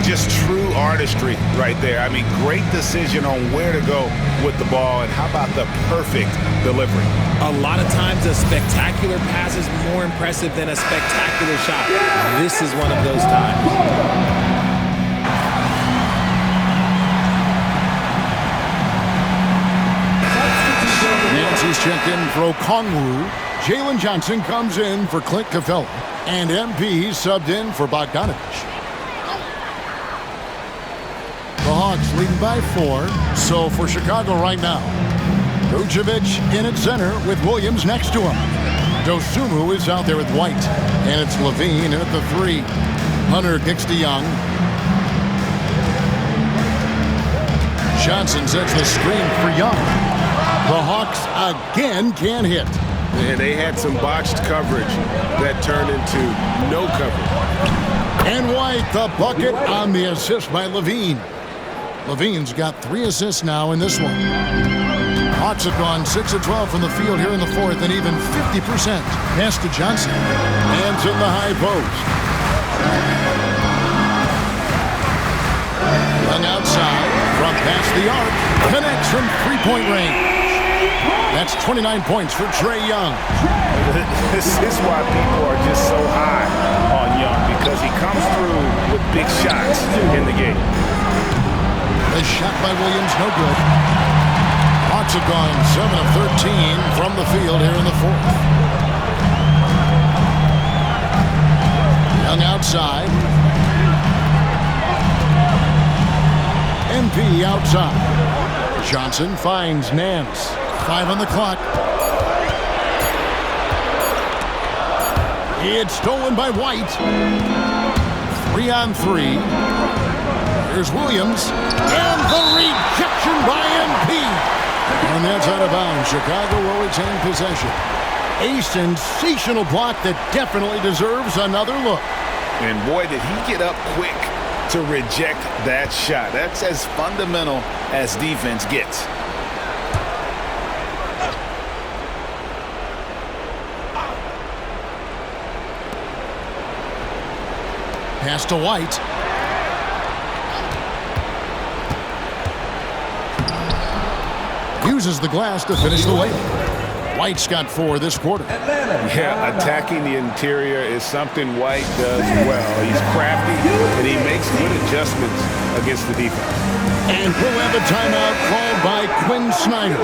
S7: Just true artistry right there. I mean, great decision on where to go with the ball, and how about the perfect delivery?
S15: A lot of times a spectacular pass is more impressive than a spectacular shot. This is one of those times.
S6: Nancy's checked in for Okongwu. Jalen Johnson comes in for Clint Capella. And MP subbed in for Bogdanovich. The Hawks leading by 4. So for Chicago right now, Vucevic in at center with Williams next to him. Dosunmu is out there with White. And it's Levine in at the 3. Hunter kicks to Young. Johnson sets the screen for Young. The Hawks again can't hit.
S7: And they had some botched coverage that turned into no coverage.
S6: And White, the bucket on the assist by Levine. Levine's got 3 assists now in this one. Hawks have gone 6 of 12 from the field here in the 4th, and even 50%. Pass to Johnson. Hands in the high post. Young outside, from past the arc, connects from three-point range. That's 29 points for Trae Young.
S7: This is why people are just so high on Young, because he comes through with big shots in the game.
S6: The shot by Williams, no good. Hawks have gone 7 of 13 from the field here in the 4th. Young outside. MP outside. Johnson finds Nance. 5 on the clock. It's stolen by White. 3 on 3. Here's Williams. And the rejection by MP. And that's out of bounds. Chicago will retain possession. A sensational block that definitely deserves another look.
S7: And boy, did he get up quick to reject that shot. That's as fundamental as defense gets.
S6: Pass to White. Uses the glass to finish the layup. White's got 4 this quarter.
S7: Yeah, attacking the interior is something White does well. He's crafty, and he makes good adjustments against the defense.
S6: And we'll have a timeout called by Quinn Snyder.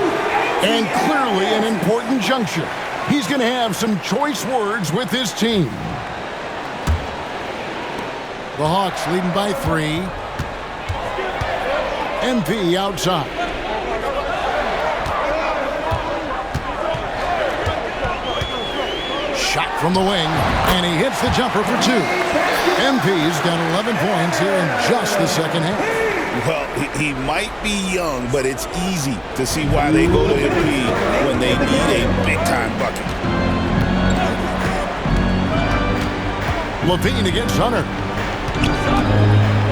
S6: And clearly an important juncture. He's going to have some choice words with his team. The Hawks leading by 3. MP outside. Shot from the wing, and he hits the jumper for 2. MP's got 11 points here in just the second half.
S7: Well, he might be young, but it's easy to see why they go to MP when they need a big-time bucket.
S6: Levine against Hunter.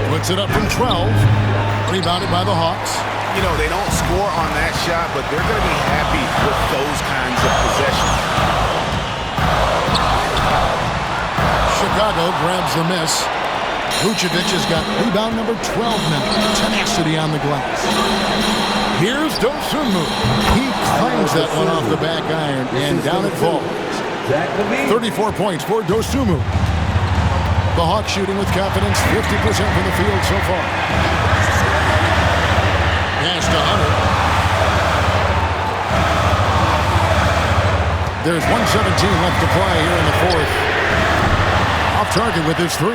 S6: Puts it up from 12. Rebounded by the Hawks.
S7: You know, they don't score on that shot, but they're going to be happy with those kinds of possessions.
S6: Chicago grabs the miss. Vucevic has got rebound number 12 now. Tenacity on the glass. Here's Dosunmu. He claims that one off the back iron, and down it falls. 34 points for Dosunmu. The Hawks shooting with confidence, 50% from the field so far. Pass to Hunter. There's 1:17 left to play here in the 4th. Off target with his 3.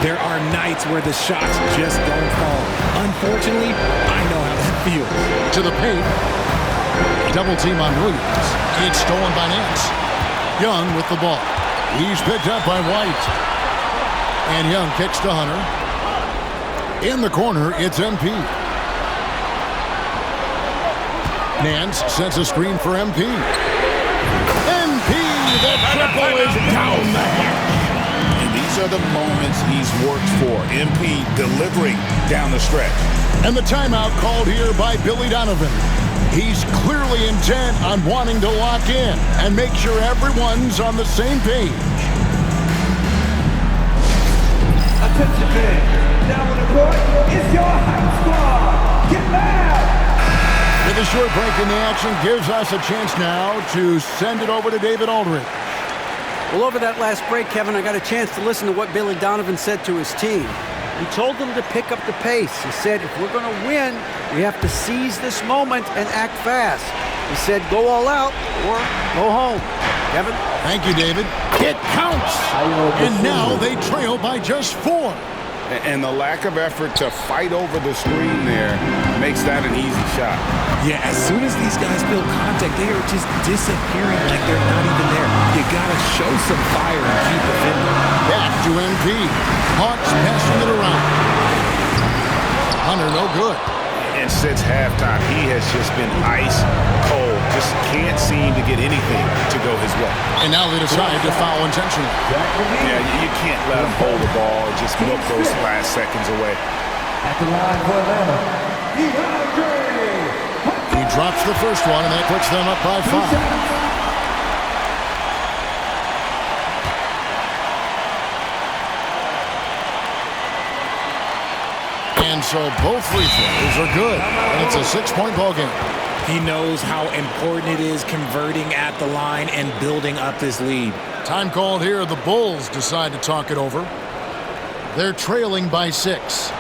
S15: There are nights where the shots just don't fall. Unfortunately, I know how that feels.
S6: To the paint. Double team on Williams. It's stolen by Nance. Young with the ball. He's picked up by White. And Young kicks to Hunter. In the corner, it's MP. Nance sets a screen for MP. MP, the triple is down the hatch.
S7: And these are the moments he's worked for. MP delivering down the stretch.
S6: And the timeout called here by Billy Donovan. He's clearly intent on wanting to lock in and make sure everyone's on the same page.
S11: Attention fans, now on the court is your hype squad. Get loud!
S6: With a short break in the action gives us a chance now to send it over to David Aldridge.
S9: Well, over that last break, Kevin, I got a chance to listen to what Billy Donovan said to his team. He told them to pick up the pace. He said, if we're going to win, we have to seize this moment and act fast. He said, go all out or go home. Kevin?
S6: Thank you, David. It counts! And now they trail by just 4.
S7: And the lack of effort to fight over the screen there makes that an easy shot.
S15: Yeah, as soon as these guys build contact, they are just disappearing like they're not even there. You gotta show some fire and keep defending.
S6: Back to MP. Hawks passing it around. Hunter, no good.
S7: And since halftime, he has just been ice cold. Just can't seem to get anything to go his way.
S6: And now they decide to foul intentionally.
S7: Yeah, you can't let him hold the ball and just milk those last seconds away.
S11: At the line for Atlanta,
S6: he drops the first one, and that puts them up by 5. And so both free throws are good, and it's a 6-point ball game.
S15: He knows how important it is converting at the line and building up this lead.
S6: Time called here. The Bulls decide to talk it over. They're trailing by 6.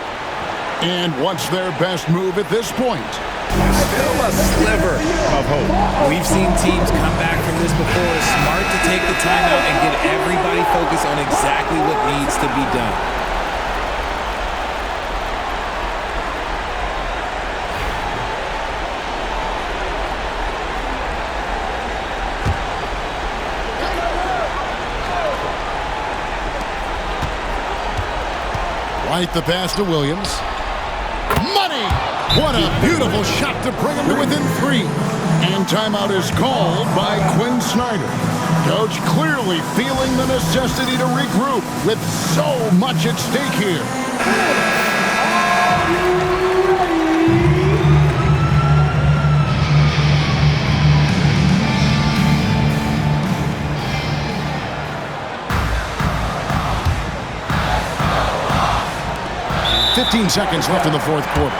S6: And what's their best move at this point?
S7: Still a sliver of hope.
S15: We've seen teams come back from this before. It's smart to take the timeout and get everybody focused on exactly what needs to be done.
S6: Right the pass to Williams. Money! What a beautiful shot to bring him to within 3. And timeout is called by Quinn Snyder. Coach clearly feeling the necessity to regroup with so much at stake here. 15 seconds left in the fourth quarter.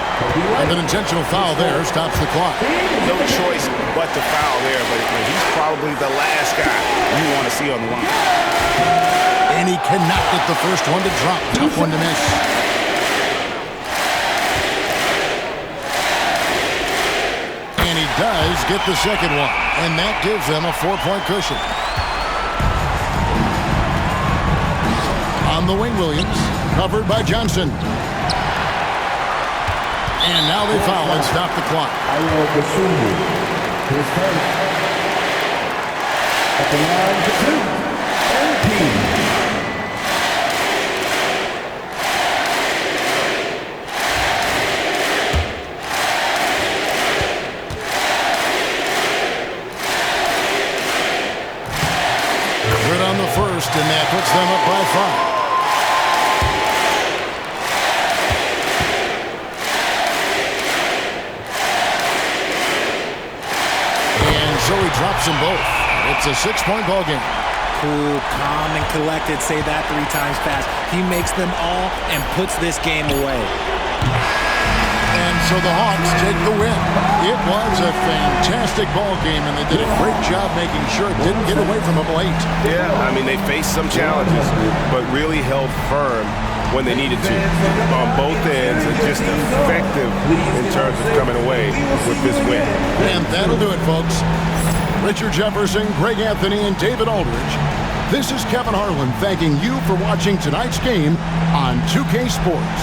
S6: And an intentional foul there stops the clock.
S7: No choice but to foul there, but he's probably the last guy you want to see on the line.
S6: And he cannot get the first one to drop. Tough one to miss. And he does get the second one. And that gives them a 4-point cushion. On the wing, Williams. Covered by Johnson. And now they foul and stop the clock.
S11: At the line for 2, MP.
S6: Good on the first, and that puts them up by 5. So he drops them both. It's a 6-point ball game.
S15: Cool, calm, and collected. Say that 3 times fast. He makes them all and puts this game away.
S6: And so the Hawks take the win. It was a fantastic ball game, and they did a great job making sure it didn't get away from them late.
S7: Yeah, I mean, they faced some challenges, but really held firm when they needed to on both ends, and just effective in terms of coming away with this win.
S6: And that'll do it, folks. Richard Jefferson, Greg Anthony, and David Aldridge. This is Kevin Harlan thanking you for watching tonight's game on 2K Sports.